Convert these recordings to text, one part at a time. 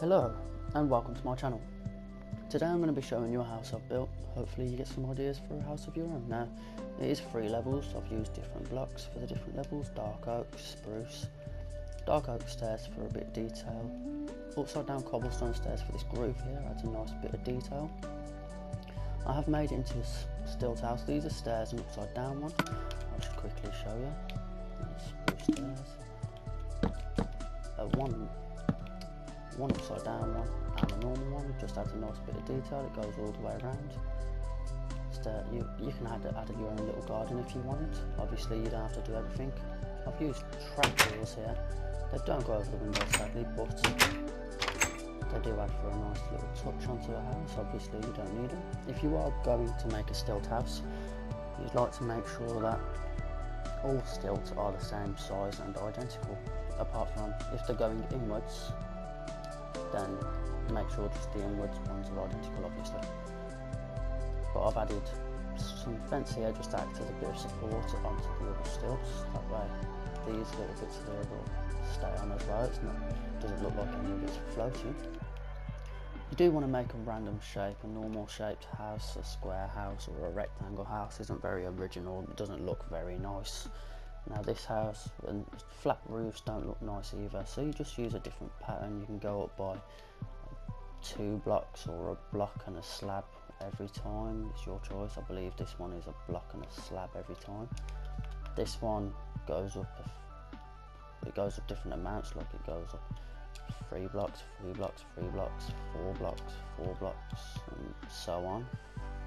Hello and welcome to my channel. Today I'm going to be showing you a house I've built. Hopefully you get some ideas for a house of your own. Now it is 3 levels, so I've used different blocks for the different levels: dark oak, spruce, dark oak stairs for a bit of detail, upside down cobblestone stairs for this groove here, adds a nice bit of detail. I have made it into a stilt house. These are stairs and upside down one. I'll just quickly show you. Spruce stairs. One upside down one and a normal one. It just adds a nice bit of detail. It goes all the way around. You can add your own little garden if you want it. Obviously you don't have to do everything. I've used trap doors here. They don't go over the windows sadly, but they do add for a nice little touch onto a house. Obviously you don't need them. If you are going to make a stilt house, you'd like to make sure that all stilts are the same size and identical, apart from if they're going inwards, then make sure just the inwards ones are identical obviously. But I've added some fence here just to act as a bit of support onto the other stilts. That way these little bits here will stay on as well. Doesn't look like any of it's floating. You do want to make a random shape. A normal shaped house, a square house or a rectangle house isn't very original. It doesn't look very nice. Now this house and flat roofs don't look nice either, so you just use a different pattern. You can go up by 2 blocks or a block and a slab every time. It's your choice. I believe this one is a block and a slab every time. This one goes up different amounts, like it goes up 3 blocks, 3 blocks, 3 blocks, 4 blocks, 4 blocks, and so on.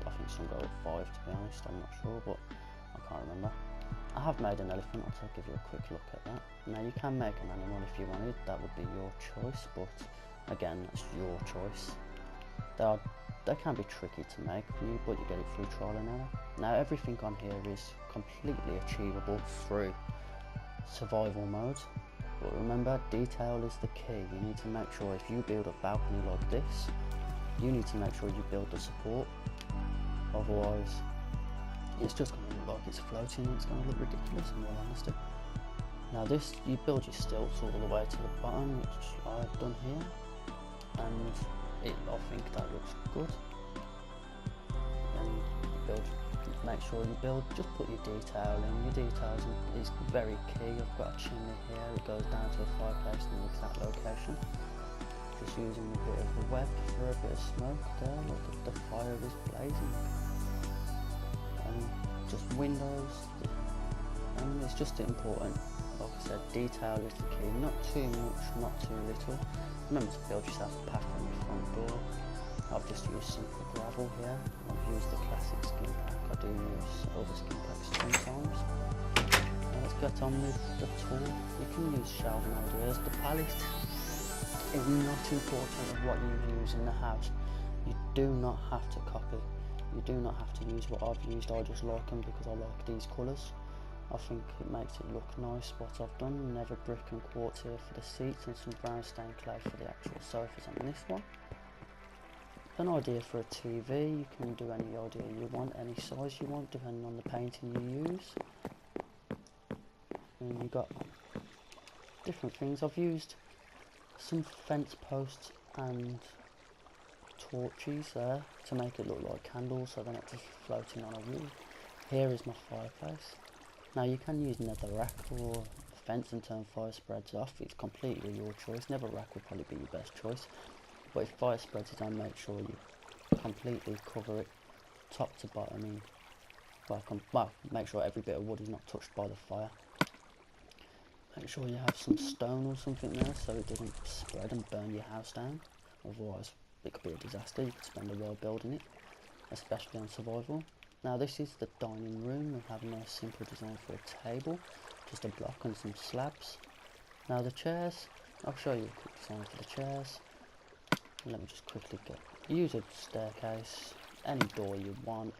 I think some go up 5 to be honest, I'm not sure, but I can't remember. I have made an elephant. I'll give you a quick look at that. Now you can make an animal if you wanted, that would be your choice, but again that's your choice. They can be tricky to make, but you get it through trial and error. Now everything on here is completely achievable through survival mode, but remember, detail is the key. You need to make sure if you build a balcony like this, you need to make sure you build the support, otherwise it's just going to look like it's floating and it's going to look ridiculous in all honesty. Now this, you build your stilts all the way to the bottom, which I've done here, and I think that looks good. And make sure you build, just put your detail in. Your details is very key. I've got a chimney here, it goes down to a fireplace in the exact location. Just using a bit of a web for a bit of smoke there, look, the fire is blazing. Just windows, and it's just important, like I said, detail is the key. Not too much, not too little. Remember to build yourself a path on your front door. I've just used simple gravel here. I've used the classic skin pack. I do use other skin packs sometimes. Now let's get on with the tour. You can use shelving ideas. The palette is not important of what you use in the house. You do not have to copy. You do not have to use what I've used. I just like them because I like these colours. I think it makes it look nice what I've done. Never brick and quartz here for the seats, and some brown stained clay for the actual sofas on this one. An idea for a TV, you can do any idea you want, any size you want, depending on the painting you use. And you've got different things. I've used some fence posts and torches there to make it look like candles, so they're not just floating on a wall. Here is my fireplace. Now you can use netherrack or fence and turn fire spreads off. It's completely your choice. Netherrack would probably be your best choice, but if fire spreads is on, make sure you completely cover it top to bottom in. Well, make sure every bit of wood is not touched by the fire. Make sure you have some stone or something there so it doesn't spread and burn your house down, otherwise it could be a disaster. You could spend a while building it, especially on survival. Now this is the dining room. We have a nice simple design for a table, just a block and some slabs. Now the chairs, I'll show you a quick design for the chairs. Let me just quickly use a staircase, any door you want,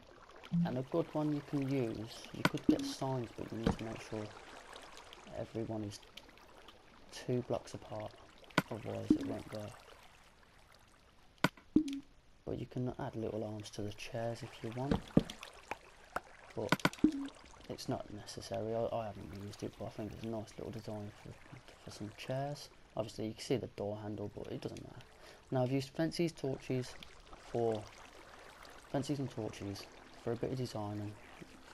and a good one you can use. You could get signs, but you need to make sure everyone is 2 blocks apart, otherwise it won't work. But you can add little arms to the chairs if you want, but it's not necessary. I haven't used it, but I think it's a nice little design for some chairs. Obviously you can see the door handle, but it doesn't matter. Now I've used fences, torches and torches for a bit of design, and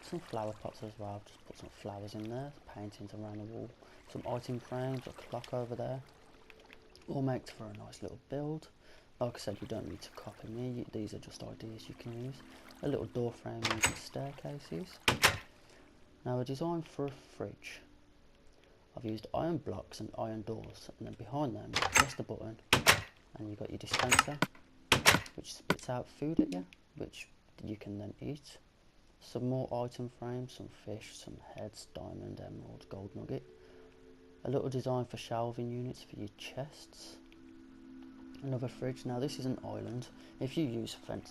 some flower pots as well. Just put some flowers in there, paintings around the wall, some item frames, a clock over there. All makes for a nice little build. Like I said, you don't need to copy me, these are just ideas you can use. A little door frame using staircases. Now a design for a fridge. I've used iron blocks and iron doors, and then behind them, press the button and you've got your dispenser, which spits out food at you, which you can then eat. Some more item frames, some fish, some heads, diamond, emerald, gold nugget. A little design for shelving units for your chests. Another fridge. Now this is an island. If you use fence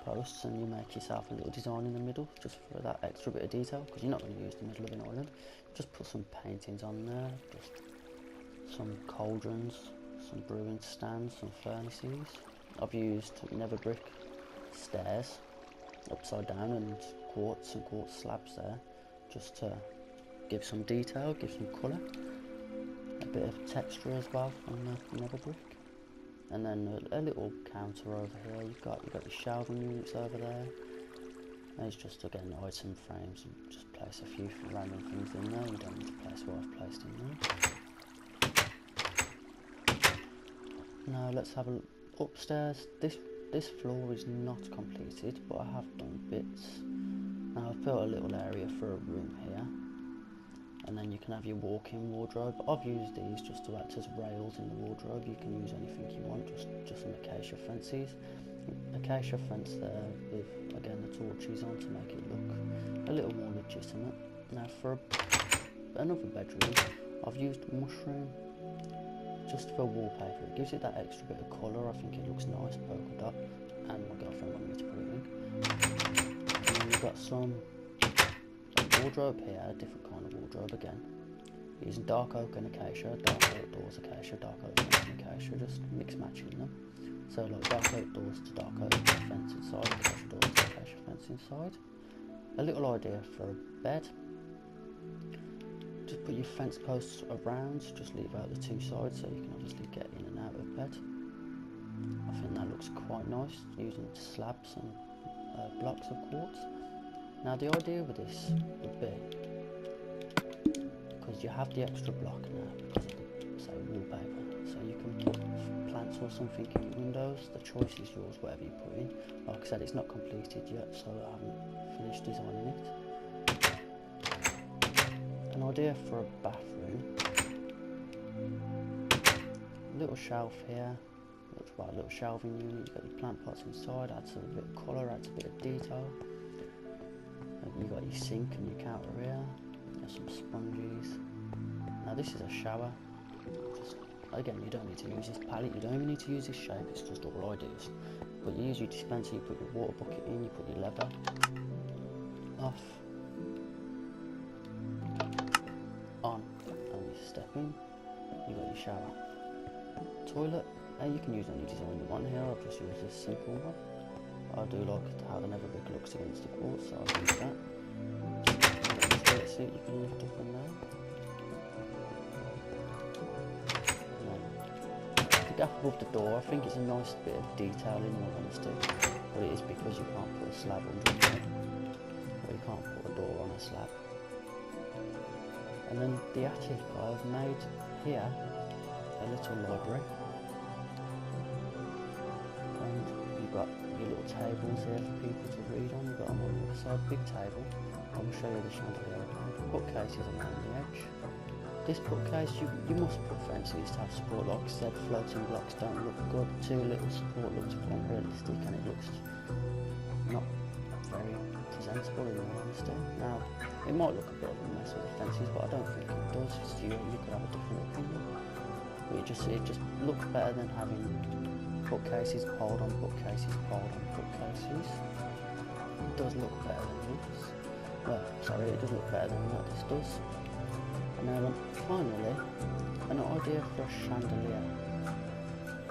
posts and you make yourself a little design in the middle, just for that extra bit of detail, because you're not going to use the middle of an island, just put some paintings on there, just some cauldrons, some brewing stands, some furnaces. I've used nether brick stairs upside down and quartz slabs there, just to give some detail, give some colour, a bit of texture as well from the nether brick. And then a little counter over here. You've got your shelving units over there. There's just again item frames, and just place a few random things in there. You don't need to place what I've placed in there. Now let's have a look upstairs. This floor is not completed, but I have done bits. Now I've built a little area for a room here, and then you can have your walk-in wardrobe. I've used these just to act as rails in the wardrobe. You can use anything you want, just some acacia fences. Acacia fence there with again the torches on to make it look a little more legitimate. Now for another bedroom, I've used mushroom just for wallpaper. It gives it that extra bit of colour. I think it looks nice, polka dot, and my girlfriend wanted me to put it in. And then you've got some wardrobe here, a different kind of wardrobe again. Using dark oak and acacia, dark oak doors, acacia, dark oak fence and acacia, just mix matching them. So like dark oak doors to dark oak fence inside, acacia doors to acacia fence inside. A little idea for a bed. Just put your fence posts around, just leave out the two sides so you can obviously get in and out of bed. I think that looks quite nice, using slabs and blocks of quartz. Now the idea with this would be, because you have the extra block now because of the, say, wallpaper, so you can put plants or something in your windows. The choice is yours, whatever you put in. Like I said, it's not completed yet, so I haven't finished designing it. An idea for a bathroom. A little shelf here, looks like a little shelving unit. You've got your plant pots inside, adds a bit of colour, adds a bit of detail. You've got your sink and your counter here. There's some sponges. Now this is a shower. Just, again, you don't need to use this palette, you don't even need to use this shape, it's just all ideas. But you use your dispenser, you put your water bucket in, you put your lever off, on, and you step in, you got your shower. Toilet, you can use any design you want here, I've just used this simple one. I do like how the nether brick looks against the quartz, so I'll use that. Toilet seat you can lift up in there. The gap above the door, I think it's a nice bit of detail in all honesty, but it is because you can't put a slab under it, or you can't put a door on a slab. And then the attic, I've made here a little library. Got your little tables here for people to read on. You've got them on the other side, big table. I will show you the chandelier around. Bookcases around the edge. This bookcase, you must put fences to have support. Like I said, floating blocks don't look good. Too little support looks unrealistic, and it looks not very presentable in all honesty. Now, it might look a bit of a mess with the fences, but I don't think it does. So you could have a different opinion. But it just looks better than having bookcases piled on bookcases piled on bookcases. It does look better than this. Well, sorry, it does look better than what this does. And now finally, an idea for a chandelier.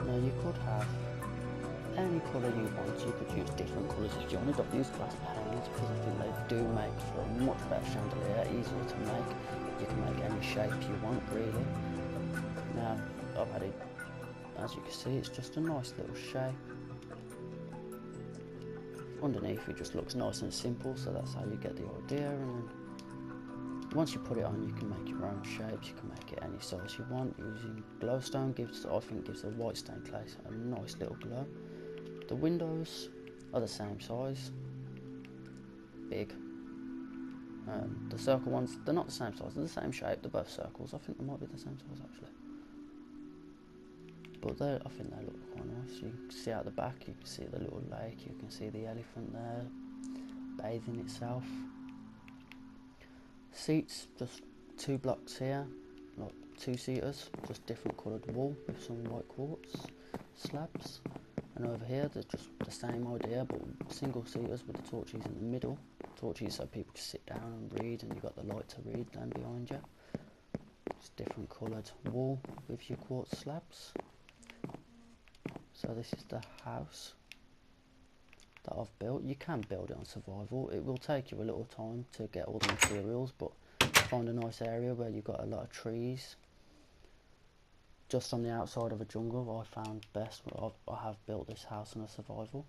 Now you could have any colour you want. You could use different colours if you wanted. I've used glass panes because I think they do make for a much better chandelier, easier to make. You can make any shape you want really. Now I've added as you can see, it's just a nice little shape. Underneath it just looks nice and simple, so that's how you get the idea. And then once you put it on, you can make your own shapes. You can make it any size you want using glowstone. I think gives the white stained clay a nice little glow. The windows are the same size, big. The circle ones, they're not the same size, they're the same shape, they're both circles. I think they might be the same size actually. But I think they look quite nice. You can see out the back, you can see the little lake, you can see the elephant there bathing itself. Seats, just 2 blocks here, like 2-seaters, just different coloured wool with some white quartz slabs. And over here, they're just the same idea, but single seaters with the torches in the middle. Torches so people can sit down and read, and you've got the light to read down behind you. It's different coloured wool with your quartz slabs. So this is the house that I've built. You can build it on survival. It will take you a little time to get all the materials, but find a nice area where you've got a lot of trees. Just on the outside of a jungle, I found best. I have built this house on a survival.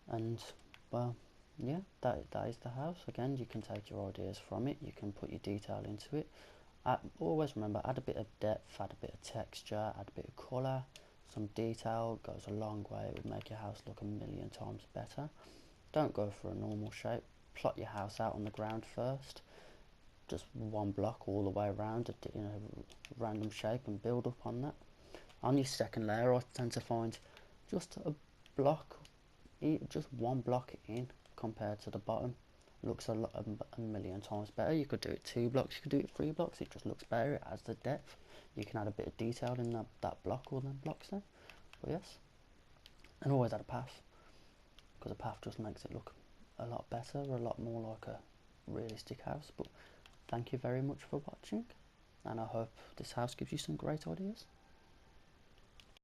And, well, yeah, that is the house. Again, you can take your ideas from it. You can put your detail into it. Always remember, add a bit of depth, add a bit of texture, add a bit of colour. Some detail goes a long way. It would make your house look a million times better. Don't go for a normal shape. Plot your house out on the ground first. Just 1 block all the way around, a random shape, and build up on that. On your second layer, I tend to find just a block, just 1 block in compared to the bottom. Looks a million times better. You could do it 2 blocks, you could do it 3 blocks. It just looks better. It adds the depth. You can add a bit of detail in that block or them blocks there. But yes, and always add a path, because a path just makes it look a lot better, a lot more like a realistic house. But thank you very much for watching, and I hope this house gives you some great ideas.